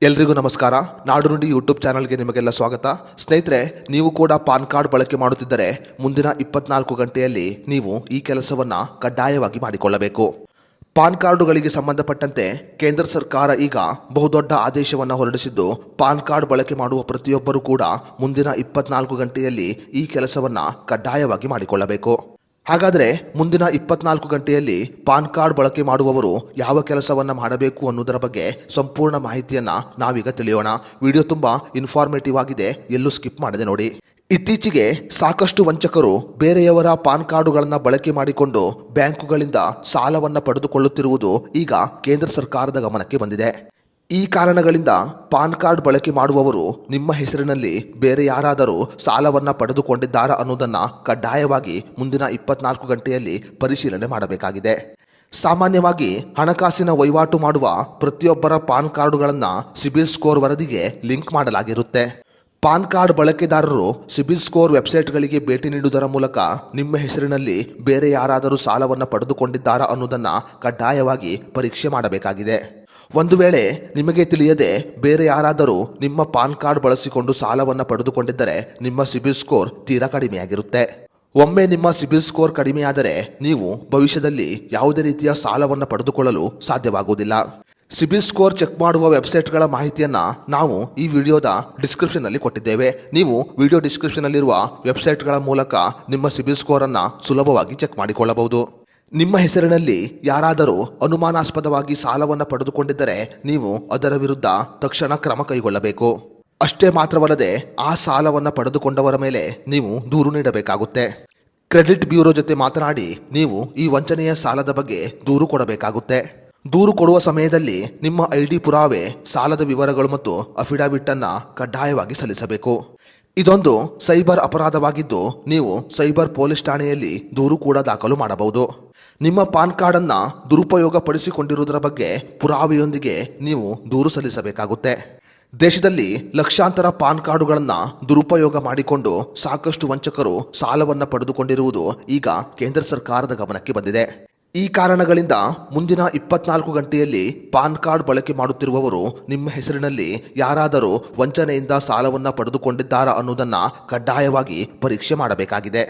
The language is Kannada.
ಎಲ್ರಿಗೂ ನಮಸ್ಕಾರ. ನಾಡು ನುಡಿ ಯೂಟ್ಯೂಬ್ ಚಾನಲ್ಗೆ ನಿಮಗೆಲ್ಲ ಸ್ವಾಗತ. ಸ್ನೇಹಿತರೆ, ನೀವು ಕೂಡ ಪಾನ್ ಕಾರ್ಡ್ ಬಳಕೆ ಮಾಡುತ್ತಿದ್ದರೆ ಮುಂದಿನ 24 ಗಂಟೆಯಲ್ಲಿ ನೀವು ಈ ಕೆಲಸವನ್ನು ಕಡ್ಡಾಯವಾಗಿ ಮಾಡಿಕೊಳ್ಳಬೇಕು. ಪಾನ್ ಕಾರ್ಡುಗಳಿಗೆ ಸಂಬಂಧಪಟ್ಟಂತೆ ಕೇಂದ್ರ ಸರ್ಕಾರ ಈಗ ಬಹುದೊಡ್ಡ ಆದೇಶವನ್ನು ಹೊರಡಿಸಿದ್ದು, ಪಾನ್ ಕಾರ್ಡ್ ಬಳಕೆ ಮಾಡುವ ಪ್ರತಿಯೊಬ್ಬರೂ ಕೂಡ ಮುಂದಿನ 24 ಗಂಟೆಯಲ್ಲಿ ಈ ಕೆಲಸವನ್ನು ಕಡ್ಡಾಯವಾಗಿ ಮಾಡಿಕೊಳ್ಳಬೇಕು. ಹಾಗಾದರೆ ಮುಂದಿನ 24 ಗಂಟೆಯಲ್ಲಿ ಪಾನ್ ಕಾರ್ಡ್ ಬಳಕೆ ಮಾಡುವವರು ಯಾವ ಕೆಲಸವನ್ನು ಮಾಡಬೇಕು ಅನ್ನೋದರ ಬಗ್ಗೆ ಸಂಪೂರ್ಣ ಮಾಹಿತಿಯನ್ನು ನಾವೀಗ ತಿಳಿಯೋಣ. ವಿಡಿಯೋ ತುಂಬ ಇನ್ಫಾರ್ಮೇಟಿವ್ ಆಗಿದೆ, ಎಲ್ಲೂ ಸ್ಕಿಪ್ ಮಾಡದೆ ನೋಡಿ. ಇತ್ತೀಚೆಗೆ ಸಾಕಷ್ಟು ವಂಚಕರು ಬೇರೆಯವರ ಪಾನ್ ಕಾರ್ಡುಗಳನ್ನು ಬಳಕೆ ಮಾಡಿಕೊಂಡು ಬ್ಯಾಂಕುಗಳಿಂದ ಸಾಲವನ್ನು ಪಡೆದುಕೊಳ್ಳುತ್ತಿರುವುದು ಈಗ ಕೇಂದ್ರ ಸರ್ಕಾರದ ಗಮನಕ್ಕೆ ಬಂದಿದೆ. ಈ ಕಾರಣಗಳಿಂದ ಪಾನ್ ಕಾರ್ಡ್ ಬಳಕೆ ಮಾಡುವವರು ನಿಮ್ಮ ಹೆಸರಿನಲ್ಲಿ ಬೇರೆ ಯಾರಾದರೂ ಸಾಲವನ್ನು ಪಡೆದುಕೊಂಡಿದ್ದಾರಾ ಅನ್ನೋದನ್ನು ಕಡ್ಡಾಯವಾಗಿ ಮುಂದಿನ 24 ಗಂಟೆಯಲ್ಲಿ ಪರಿಶೀಲನೆ ಮಾಡಬೇಕಾಗಿದೆ. ಸಾಮಾನ್ಯವಾಗಿ ಹಣಕಾಸಿನ ವಹಿವಾಟು ಮಾಡುವ ಪ್ರತಿಯೊಬ್ಬರ ಪಾನ್ ಕಾರ್ಡುಗಳನ್ನು ಸಿಬಿಲ್ ಸ್ಕೋರ್ ವರದಿಗೆ ಲಿಂಕ್ ಮಾಡಲಾಗಿರುತ್ತೆ. ಪಾನ್ ಕಾರ್ಡ್ ಬಳಕೆದಾರರು ಸಿಬಿಲ್ ಸ್ಕೋರ್ ವೆಬ್ಸೈಟ್ಗಳಿಗೆ ಭೇಟಿ ನೀಡುವುದರ ಮೂಲಕ ನಿಮ್ಮ ಹೆಸರಿನಲ್ಲಿ ಬೇರೆ ಯಾರಾದರೂ ಸಾಲವನ್ನು ಪಡೆದುಕೊಂಡಿದ್ದಾರಾ ಅನ್ನೋದನ್ನು ಕಡ್ಡಾಯವಾಗಿ ಪರೀಕ್ಷೆ ಮಾಡಬೇಕಾಗಿದೆ. ಒಂದು ವೇಳೆ ನಿಮಗೆ ತಿಳಿಯದೆ ಬೇರೆ ಯಾರಾದರೂ ನಿಮ್ಮ ಪಾನ್ ಕಾರ್ಡ್ ಬಳಸಿಕೊಂಡು ಸಾಲವನ್ನು ಪಡೆದುಕೊಂಡಿದ್ದರೆ ನಿಮ್ಮ ಸಿಬಿಲ್ ಸ್ಕೋರ್ ತೀರಾ ಕಡಿಮೆಯಾಗಿರುತ್ತೆ. ಒಮ್ಮೆ ನಿಮ್ಮ ಸಿಬಿಲ್ ಸ್ಕೋರ್ ಕಡಿಮೆಯಾದರೆ ನೀವು ಭವಿಷ್ಯದಲ್ಲಿ ಯಾವುದೇ ರೀತಿಯ ಸಾಲವನ್ನು ಪಡೆದುಕೊಳ್ಳಲು ಸಾಧ್ಯವಾಗುವುದಿಲ್ಲ. ಸಿಬಿಲ್ ಸ್ಕೋರ್ ಚೆಕ್ ಮಾಡುವ ವೆಬ್ಸೈಟ್ಗಳ ಮಾಹಿತಿಯನ್ನು ನಾವು ಈ ವಿಡಿಯೋದ ಡಿಸ್ಕ್ರಿಪ್ಷನ್ನಲ್ಲಿ ಕೊಟ್ಟಿದ್ದೇವೆ. ನೀವು ವಿಡಿಯೋ ಡಿಸ್ಕ್ರಿಪ್ಷನ್ನಲ್ಲಿರುವ ವೆಬ್ಸೈಟ್ಗಳ ಮೂಲಕ ನಿಮ್ಮ ಸಿಬಿಲ್ ಸ್ಕೋರನ್ನು ಸುಲಭವಾಗಿ ಚೆಕ್ ಮಾಡಿಕೊಳ್ಳಬಹುದು. ನಿಮ್ಮ ಹೆಸರಿನಲ್ಲಿ ಯಾರಾದರೂ ಅನುಮಾನಾಸ್ಪದವಾಗಿ ಸಾಲವನ್ನು ಪಡೆದುಕೊಂಡಿದ್ದರೆ ನೀವು ಅದರ ವಿರುದ್ಧ ತಕ್ಷಣ ಕ್ರಮ ಕೈಗೊಳ್ಳಬೇಕು. ಅಷ್ಟೇ ಮಾತ್ರವಲ್ಲದೆ ಆ ಸಾಲವನ್ನು ಪಡೆದುಕೊಂಡವರ ಮೇಲೆ ನೀವು ದೂರು ನೀಡಬೇಕಾಗುತ್ತೆ. ಕ್ರೆಡಿಟ್ ಬ್ಯೂರೋ ಜೊತೆ ಮಾತನಾಡಿ ನೀವು ಈ ವಂಚನೆಯ ಸಾಲದ ಬಗ್ಗೆ ದೂರು ಕೊಡಬೇಕಾಗುತ್ತೆ. ದೂರು ಕೊಡುವ ಸಮಯದಲ್ಲಿ ನಿಮ್ಮ ID ಪುರಾವೆ, ಸಾಲದ ವಿವರಗಳು ಮತ್ತು ಅಫಿಡವಿಟ್ ಅನ್ನು ಕಡ್ಡಾಯವಾಗಿ ಸಲ್ಲಿಸಬೇಕು. ಇದೊಂದು ಸೈಬರ್ ಅಪರಾಧವಾಗಿದ್ದು ನೀವು ಸೈಬರ್ ಪೊಲೀಸ್ ಠಾಣೆಯಲ್ಲಿ ದೂರು ಕೂಡ ದಾಖಲು ಮಾಡಬಹುದು. ನಿಮ್ಮ ಪಾನ್ ಕಾರ್ಡನ್ನು ದುರುಪಯೋಗ ಪಡಿಸಿಕೊಂಡಿರುವುದರ ಬಗ್ಗೆ ಪುರಾವೆಯೊಂದಿಗೆ ನೀವು ದೂರು ಸಲ್ಲಿಸಬೇಕಾಗುತ್ತೆ. ದೇಶದಲ್ಲಿ ಲಕ್ಷಾಂತರ ಪಾನ್ ಕಾರ್ಡುಗಳನ್ನು ದುರುಪಯೋಗ ಮಾಡಿಕೊಂಡು ಸಾಕಷ್ಟು ವಂಚಕರು ಸಾಲವನ್ನು ಪಡೆದುಕೊಂಡಿರುವುದು ಈಗ ಕೇಂದ್ರ ಸರ್ಕಾರದ ಗಮನಕ್ಕೆ ಬಂದಿದೆ. ಈ ಕಾರಣಗಳಿಂದ ಮುಂದಿನ 24 ಗಂಟೆಯಲ್ಲಿ ಪಾನ್ ಕಾರ್ಡ್ ಬಳಕೆ ಮಾಡುತ್ತಿರುವವರು ನಿಮ್ಮ ಹೆಸರಿನಲ್ಲಿ ಯಾರಾದರೂ ವಂಚನೆಯಿಂದ ಸಾಲವನ್ನು ಪಡೆದುಕೊಂಡಿದ್ದಾರಾ ಅನ್ನೋದನ್ನು ಕಡ್ಡಾಯವಾಗಿ ಪರೀಕ್ಷೆ ಮಾಡಬೇಕಾಗಿದೆ.